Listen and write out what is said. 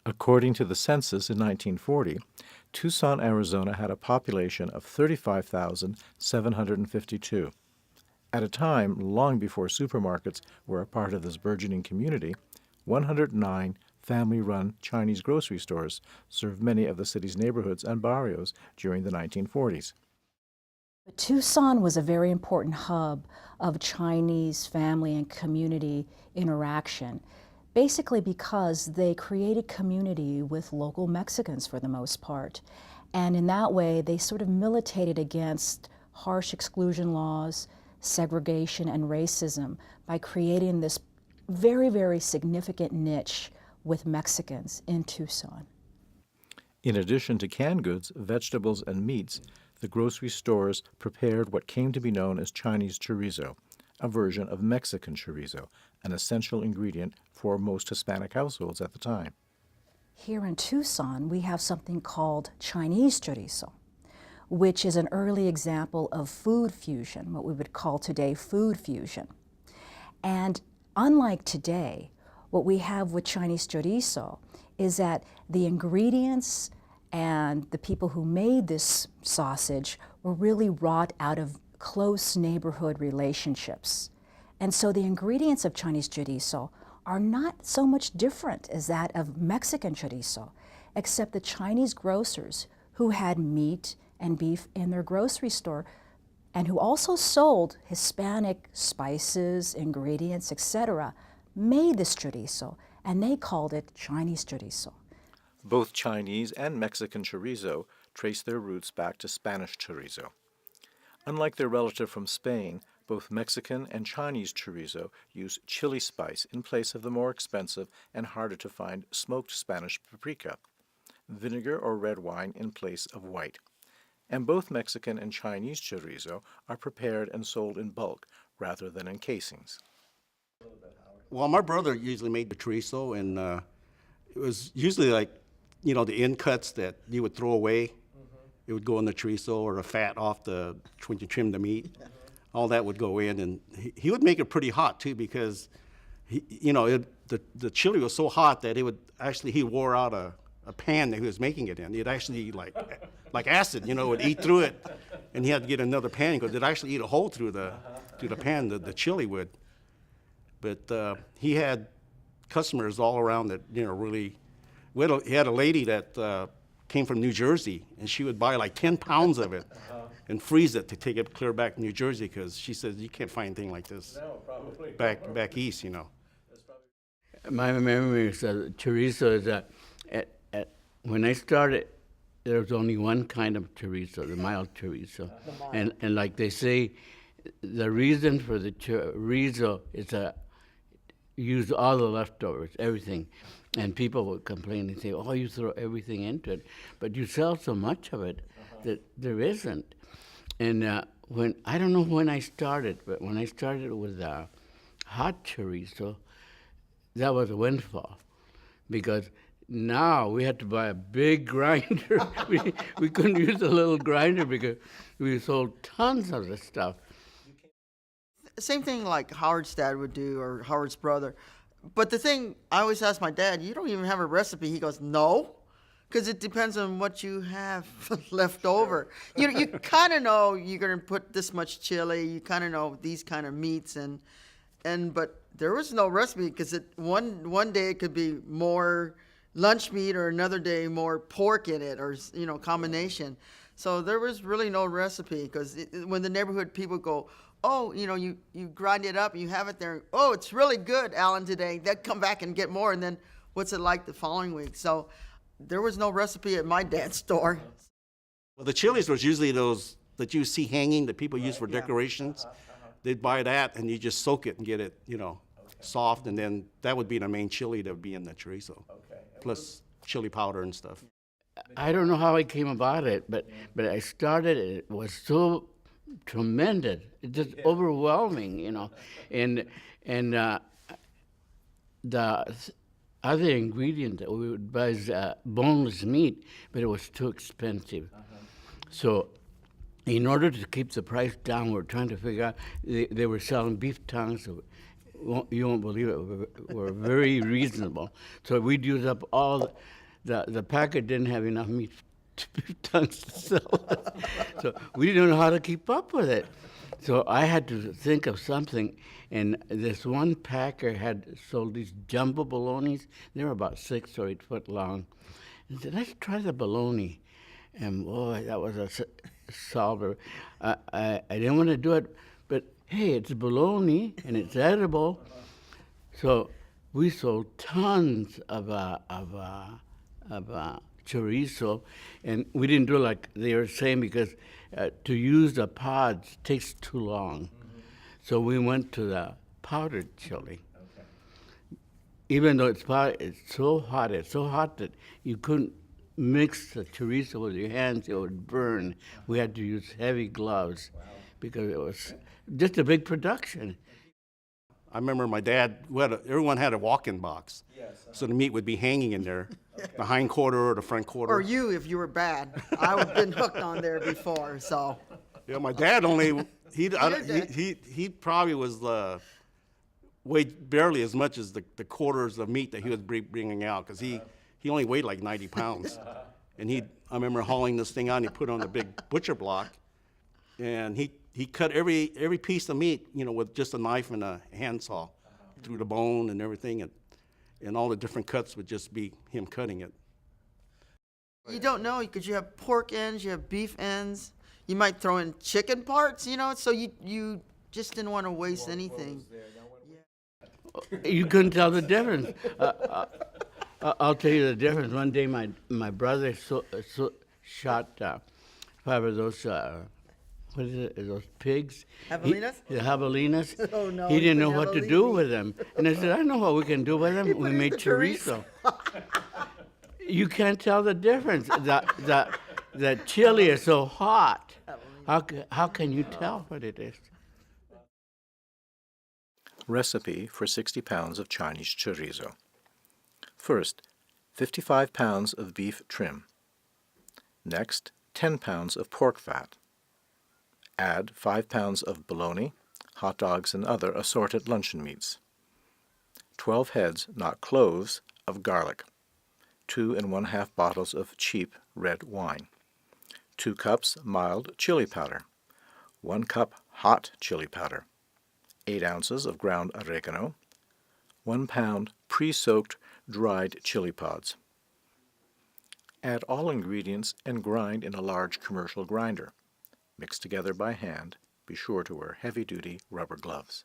According to the census in 1940, Tucson, Arizona had a population of 35,752. At a time long before supermarkets were a part of this burgeoning community, 109 family-run Chinese grocery stores served many of the city's neighborhoods and barrios during the 1940s. Tucson was a very important hub of Chinese family and community interaction, basically because they created community with local Mexicans for the most part. And in that way, they sort of militated against harsh exclusion laws, segregation, and racism by creating this very, very significant niche with Mexicans in Tucson. In addition to canned goods, vegetables, and meats, the grocery stores prepared what came to be known as Chinese chorizo, a version of Mexican chorizo, an essential ingredient for most Hispanic households at the time. Here in Tucson, we have something called Chinese chorizo, which is an early example of food fusion, what we would call today food fusion. And unlike today, what we have with Chinese chorizo is that the ingredients and the people who made this sausage were really wrought out of close neighborhood relationships. And so the ingredients of Chinese chorizo are not so much different as that of Mexican chorizo, except the Chinese grocers who had meat and beef in their grocery store and who also sold Hispanic spices, ingredients, etc., made this chorizo, and they called it Chinese chorizo. Both Chinese and Mexican chorizo trace their roots back to Spanish chorizo. Unlike their relative from Spain, both Mexican and Chinese chorizo use chili spice in place of the more expensive and harder to find smoked Spanish paprika, vinegar or red wine in place of white. And both Mexican and Chinese chorizo are prepared and sold in bulk rather than in casings. Well, my brother usually made the chorizo, and it was usually like, the end cuts that you would throw away. It would go in the chorizo, or the fat off when you trim the meat. All that would go in, and he would make it pretty hot too, because the chili was so hot that he wore out a pan that he was making it in. It actually like acid, would eat through it, and he had to get another pan because it actually eat a hole through the pan. The chili would. But he had customers all around that really. He had a lady that came from New Jersey, and she would buy like 10 pounds of it and freeze it to take it clear back to New Jersey, because she says you can't find anything like this back east. My memory is chorizo is that when I started, there was only one kind of chorizo, the mild chorizo. And like they say, the reason for the chorizo is use all the leftovers, everything. And people would complain and say, oh, you throw everything into it. But you sell so much of it that there isn't. And I don't know when I started, but when I started with hot chorizo, that was a windfall. Because now we had to buy a big grinder. we couldn't use a little grinder because we sold tons of the stuff. Same thing like Howard's dad would do, or Howard's brother. But the thing, I always ask my dad, you don't even have a recipe. He goes, no, because it depends on what you have left over. You kind of know you're going to put this much chili. You kind of know these kind of meats. But there was no recipe, because one day it could be more lunch meat, or another day more pork in it, or combination. So there was really no recipe, because when the neighborhood people go, oh, you grind it up, you have it there. Oh, it's really good, Alan, today. They'd come back and get more, and then what's it like the following week? So there was no recipe at my dad's store. Well, the chilies was usually those that you see hanging that people use for decorations. They'd buy that, and you just soak it and get it, soft, and then that would be the main chili that would be in the chorizo, plus chili powder and stuff. I don't know how I came about it, but I started, it was so tremendous, it's just overwhelming, and the other ingredient that we would buy is boneless meat, but it was too expensive. So in order to keep the price down, we're trying to figure out, they were selling beef tongues you won't believe it. We're very reasonable. So we'd use up all the packet didn't have enough meat to tons to sell us. So we didn't know how to keep up with it. So I had to think of something, and this one packer had sold these jumbo bolognas. They were about 6 or 8 foot long. And said, let's try the bologna. And boy, that was a solver. I didn't want to do it, but hey, it's bologna and it's edible. So we sold tons of chorizo, and we didn't do it like they were saying because to use the pods takes too long. So we went to the powdered chili. Even though it's powdered, it's so hot that you couldn't mix the chorizo with your hands, it would burn. We had to use heavy gloves because it was just a big production. I remember my dad, everyone had a walk-in box. So the meat would be hanging in there, the hind quarter or the front quarter. Or you, if you were bad. I would have been hooked on there before, so. Yeah, my dad he probably was weighed barely as much as the quarters of meat that he was bringing out, because he only weighed like 90 pounds. And I remember hauling this thing out, and he put on a big butcher block, and he cut every piece of meat, with just a knife and a handsaw through the bone and everything, and all the different cuts would just be him cutting it. You don't know because you have pork ends, you have beef ends. You might throw in chicken parts, so you just didn't want to waste anything. You couldn't tell the difference. I'll tell you the difference. One day my brother shot 5 of those, what is it, those pigs? Javelinas? The javelinas. Oh, no, He didn't the know what to do javelini. with them. And I said, I know what we can do with them. We made the chorizo. You can't tell the difference. The chili is so hot. How can you tell what it is? Recipe for 60 pounds of Chinese chorizo. First, 55 pounds of beef trim. Next, 10 pounds of pork fat. Add 5 pounds of bologna, hot dogs, and other assorted luncheon meats. 12 heads, not cloves, of garlic. 2 1/2 bottles of cheap red wine. 2 cups mild chili powder. 1 cup hot chili powder. 8 ounces of ground oregano. 1 pound pre-soaked dried chili pods. Add all ingredients and grind in a large commercial grinder. Mix together by hand. Be sure to wear heavy-duty rubber gloves.